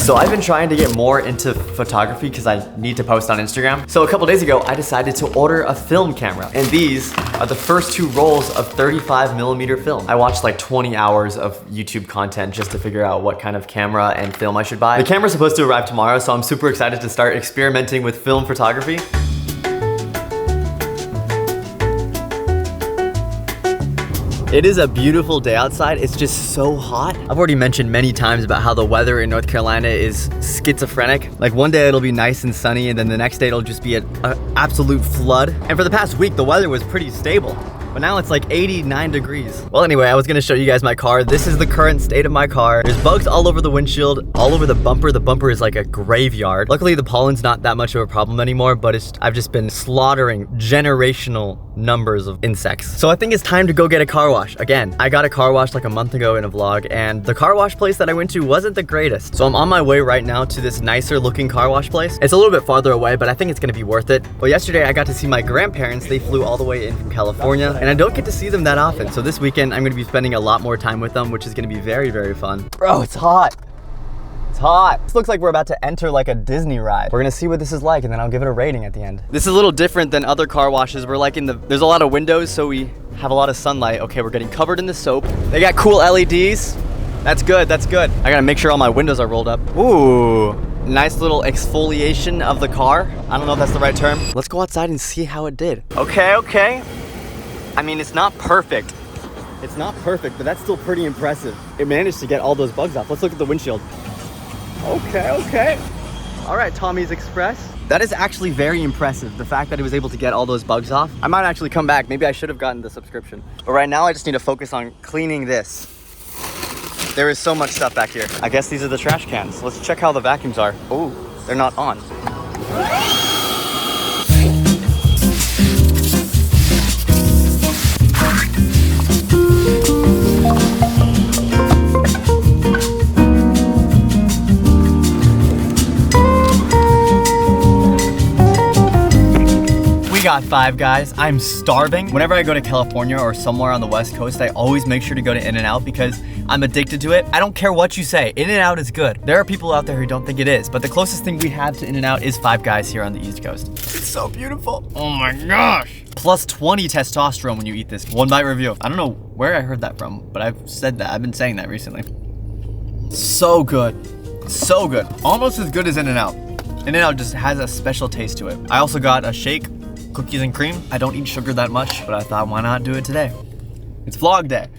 So I've been trying to get more into photography because I need to post on Instagram. So a couple days ago, I decided to order a film camera. And these are the first 2 rolls of 35mm film. I watched like 20 hours of YouTube content just to figure out what kind of camera and film I should buy. The camera's supposed to arrive tomorrow, so I'm super excited to start experimenting with film photography. It is a beautiful day outside. It's just so hot. I've already mentioned many times about how the weather in North Carolina is schizophrenic. Like one day it'll be nice and sunny and then the next day it'll just be an absolute flood. And for the past week, the weather was pretty stable. But now it's like 89 degrees. Well, anyway, I was gonna show you guys my car. This is the current state of my car. There's bugs all over the windshield, all over the bumper. The bumper is like a graveyard. Luckily, the pollen's not that much of a problem anymore, but I've just been slaughtering generational numbers of insects. So I think it's time to go get a car wash. Again, I got a car wash like a month ago in a vlog, and the car wash place that I went to wasn't the greatest. So I'm on my way right now to this nicer looking car wash place. It's a little bit farther away, but I think it's gonna be worth it. Well, yesterday I got to see my grandparents. They flew all the way in from California, and I don't get to see them that often. So this weekend I'm gonna be spending a lot more time with them, which is gonna be very, very fun. Bro, it's hot. It's hot. This looks like we're about to enter like a Disney ride. We're gonna see what this is like and then I'll give it a rating at the end. This is a little different than other car washes. We're like there's a lot of windows, so we have a lot of sunlight. Okay, we're getting covered in the soap. They got cool LEDs. That's good, that's good. I gotta make sure all my windows are rolled up. Ooh, nice little exfoliation of the car. I don't know if that's the right term. Let's go outside and see how it did. Okay. I mean, it's not perfect. It's not perfect, but that's still pretty impressive. It managed to get all those bugs off. Let's look at the windshield. Okay. All right, Tommy's Express. That is actually very impressive, the fact that it was able to get all those bugs off. I might actually come back. Maybe I should have gotten the subscription. But right now, I just need to focus on cleaning this. There is so much stuff back here. I guess these are the trash cans. Let's check how the vacuums are. Oh, they're not on. Got Five Guys. I'm starving. Whenever I go to California or somewhere on the West Coast, I always make sure to go to In-N-Out because I'm addicted to it. I don't care what you say, In-N-Out is good. There are people out there who don't think it is, but the closest thing we have to In-N-Out is Five Guys here on the East Coast. It's so beautiful. Oh my gosh. Plus 20 testosterone when you eat this. One bite review. I don't know where I heard that from, but I've said that. I've been saying that recently. So good. So good. Almost as good as In-N-Out. In-N-Out just has a special taste to it. I also got a shake. Cookies and cream. I don't eat sugar that much, but I thought, why not do it today? It's vlog day.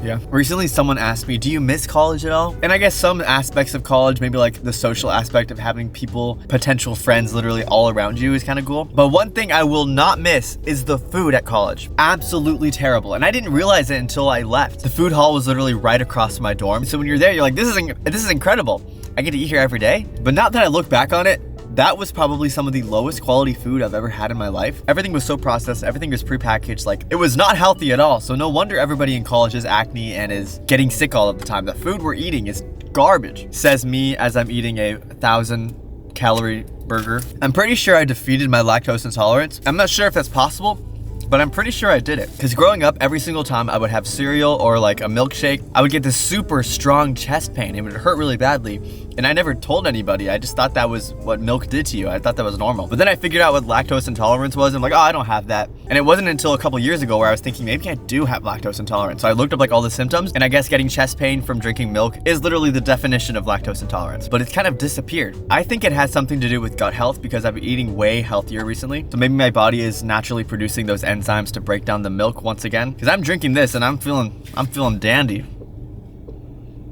Yeah. Recently, someone asked me, do you miss college at all? And I guess some aspects of college, maybe like the social aspect of having people, potential friends literally all around you is kind of cool. But one thing I will not miss is the food at college. Absolutely terrible. And I didn't realize it until I left. The food hall was literally right across from my dorm. So when you're there, you're like, this is incredible. I get to eat here every day. But now that I look back on it, that was probably some of the lowest quality food I've ever had in my life. Everything was so processed, everything was prepackaged, like it was not healthy at all. So no wonder everybody in college has acne and is getting sick all of the time. The food we're eating is garbage. Says me as I'm eating a 1,000-calorie burger. I'm pretty sure I defeated my lactose intolerance. I'm not sure if that's possible, but I'm pretty sure I did it. Because growing up, every single time I would have cereal or like a milkshake, I would get this super strong chest pain. It would hurt really badly. And I never told anybody. I just thought that was what milk did to you. I thought that was normal. But then I figured out what lactose intolerance was. And I'm like, oh, I don't have that. And it wasn't until a couple years ago where I was thinking, maybe I do have lactose intolerance. So I looked up like all the symptoms, and I guess getting chest pain from drinking milk is literally the definition of lactose intolerance. But it's kind of disappeared. I think it has something to do with gut health because I've been eating way healthier recently. So maybe my body is naturally producing those enzymes to break down the milk once again. Because I'm drinking this and I'm feeling dandy.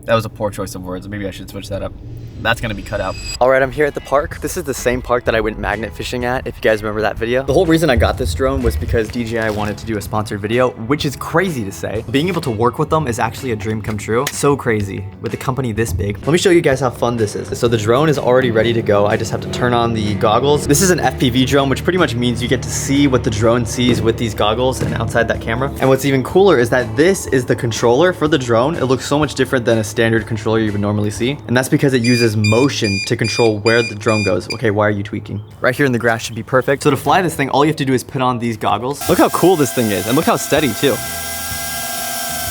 That was a poor choice of words. Maybe I should switch that up. That's gonna be cut out. All right, I'm here at the park. This is the same park that I went magnet fishing at, if you guys remember that video. The whole reason I got this drone was because DJI wanted to do a sponsored video, which is crazy to say. Being able to work with them is actually a dream come true. So crazy, with a company this big. Let me show you guys how fun this is. So the drone is already ready to go. I just have to turn on the goggles. This is an FPV drone, which pretty much means you get to see what the drone sees with these goggles and outside that camera. And what's even cooler is that this is the controller for the drone. It looks so much different than a standard controller you would normally see. And that's because it uses motion to control where the drone goes. Okay, why are you tweaking? Right here in the grass should be perfect. So to fly this thing, all you have to do is put on these goggles. Look how cool this thing is, and look how steady too.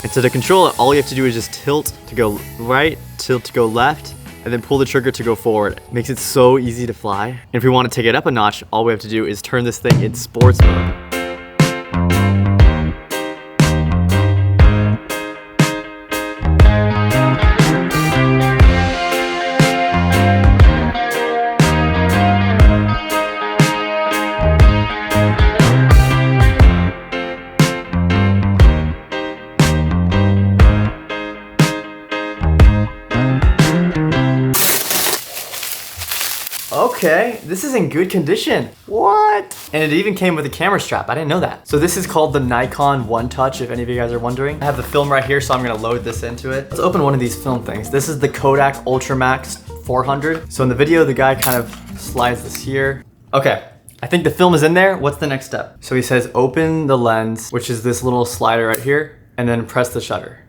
And so to control it, all you have to do is just tilt to go right, tilt to go left, and then pull the trigger to go forward. It makes it so easy to fly. And if we want to take it up a notch, all we have to do is turn this thing in sports mode. Okay, this is in good condition. What? And it even came with a camera strap. I didn't know that. So this is called the Nikon One Touch, if any of you guys are wondering. I have the film right here, so I'm gonna load this into it. Let's open one of these film things. This is the Kodak Ultramax 400. So in the video, the guy kind of slides this here. Okay, I think the film is in there. What's the next step? So he says, open the lens, which is this little slider right here, and then press the shutter.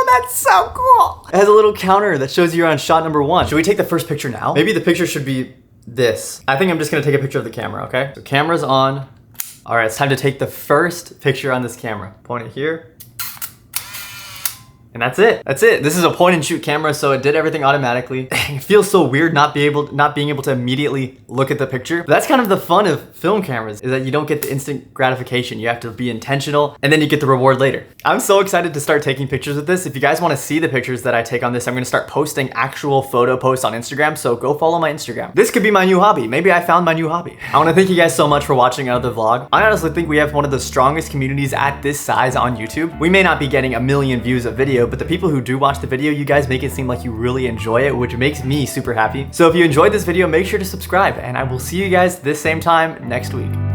That's so cool. It has a little counter that shows you're on shot number 1. Should we take the first picture now? Maybe the picture should be this. I think I'm just gonna take a picture of the camera, okay? So camera's on. All right, it's time to take the first picture on this camera. Point it here. And that's it. That's it. This is a point and shoot camera, so it did everything automatically. It feels so weird not being able to immediately look at the picture. But that's kind of the fun of film cameras, is that you don't get the instant gratification. You have to be intentional, and then you get the reward later. I'm so excited to start taking pictures with this. If you guys want to see the pictures that I take on this, I'm gonna start posting actual photo posts on Instagram, so go follow my Instagram. This could be my new hobby. Maybe I found my new hobby. I want to thank you guys so much for watching another vlog. I honestly think we have one of the strongest communities at this size on YouTube. We may not be getting 1 million views a video, but the people who do watch the video, you guys make it seem like you really enjoy it, which makes me super happy. So if you enjoyed this video, make sure to subscribe, and I will see you guys this same time next week.